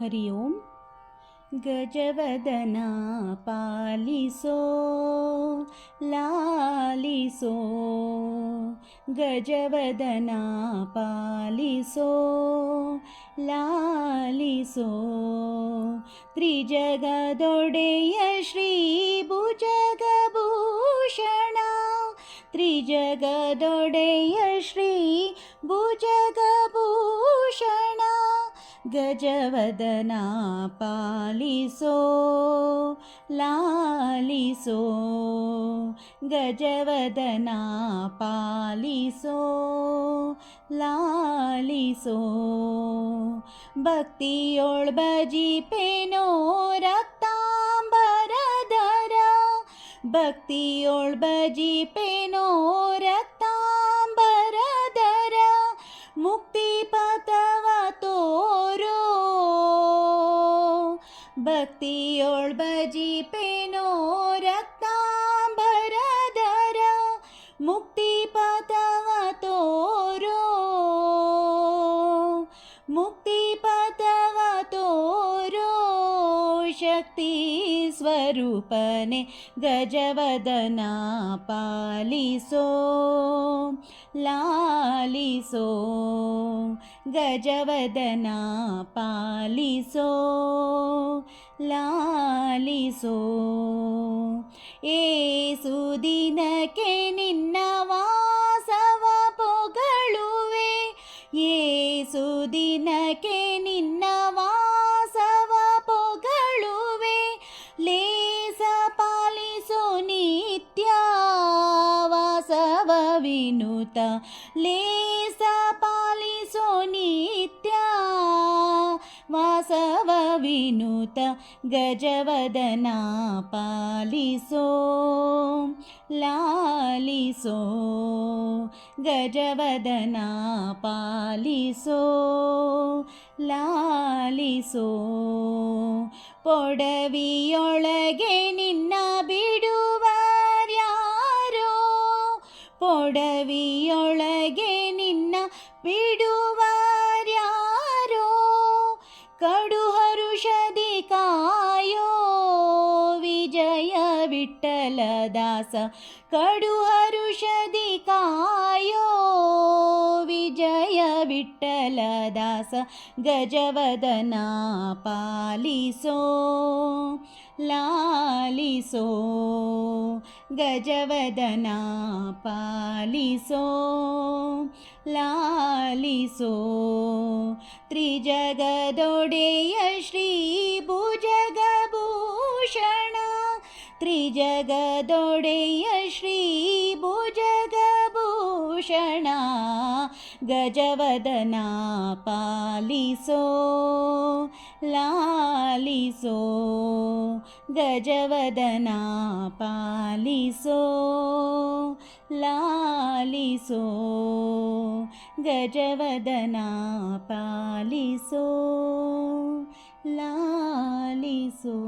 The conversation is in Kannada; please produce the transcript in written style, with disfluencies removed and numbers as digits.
ಹರಿ ಓಂ. ಗಜವದನ ಪಾಲಿಸೋ ಲಾಲಿಸೋ, ಗಜವದನ ಪಾಲಿಸೋ ಲಾಲಿಸೋ, ತ್ರಿಜಗದೊಡೆಯ ಶ್ರೀ ಭುಜಗಭೂಷಣ, ತ್ರಿಜಗದೊಡೆಯ ಶ್ರೀ ಭುಜಗಭೂಷಣ, ಗಜವದನ ಪಾಲಿಸೋ ಲಾಲಿಸೋ, ಗಜವದನ ಪಾಲಿಸೋ ಲಾಲಿಸೋ, ಭಕ್ತಿಯೊಳ್ ಭಜಿಪೆನೋ ರಕ್ತಾಂಬರಧರ, ಭಕ್ತಿಯೊಳ್ ಭಜಿಪೆನೋ ರಕ್ತಾಂಬರಧರ, ಮುಕ್ತಿ ಪಥವ ತೋರೋ, ಭಕ್ತಿಯೊಳ್ ಭಜಿಪೆನೋ ರಕ್ತಾಂಬರಧರ, ಮುಕ್ತಿ ಪಥವ ತೋರೋ, ಮುಕ್ತಿ ಪಥವ ತೋರೋ, ಶಕ್ತಿ ಸ್ವರೂಪನೆ ಗಜವದನ ಪಾಲಿಸೋ ಲಾಲಿಸೋ, ಗಜವದನ ಪಾಲಿಸೋ ಲಾಲಿಸೋ, ಏಸು ದಿನಕ್ಕೆ ನಿನ್ನ ವಾಸವ ಪೊಗಳುವೆ, ಏಸು ದಿನಕ್ಕೆ ನಿನ್ನ ವಾಸವ ಪೊಗಳುವೆ, ಲೇಸ ಪಾಲಿಸೋ ನಿತ್ಯ ವಾಸವ ವಿನುತ, ಲೇಸ ಪಾಲಿಸೋ ನಿತ್ಯ ವಾಸವ ವಿನುತ, ಗಜವದನ ಪಾಲಿಸೋ ಲಾಲಿಸೋ, ಗಜವದನ ಪಾಲಿಸೋ ಲಾಲಿಸೋ, ಪೊಡವಿಯೊಳಗೆ ನಿನ್ನ ಬಿಡುವರ್ಯಾರೋ, ಪೊಡವಿಯೊಳಗೆ ನಿನ್ನ ಬಿಡುವರ್ಯಾರೋ, ಕಡು ಹರುಷದಿ ಕಾಯೋ ವಿಜಯ ವಿಠ್ಠಲ ದಾಸ, ಕಡು ಹರುಷದಿ ಕಾಯೋ ವಿಜಯ ವಿಠ್ಠಲ ದಾಸ, ಗಜವದನ ಪಾಲಿಸೋ ಲಾಲಿಸೋ, ಗಜವದನ ಪಾಲಿಸೋ ಲಾಲಿಸೋ, ತ್ರಿಜಗದೊಡೆಯ ಶ್ರೀ ಭುಜಗಭೂಷಣ, ತ್ರಿಜಗದೊಡೆಯ ಶ್ರೀ ಭುಜಗಭೂಷಣ, ಗಜವದನ ಪಾಲಿಸೋ ಲಾಲಿಸೋ, ಗಜವದನ ಪಾಲಿಸೋ ಲಾಲಿಸೋ, ಗಜವದನ ಪಾಲಿಸೋ ಲಾಲಿಸೋ.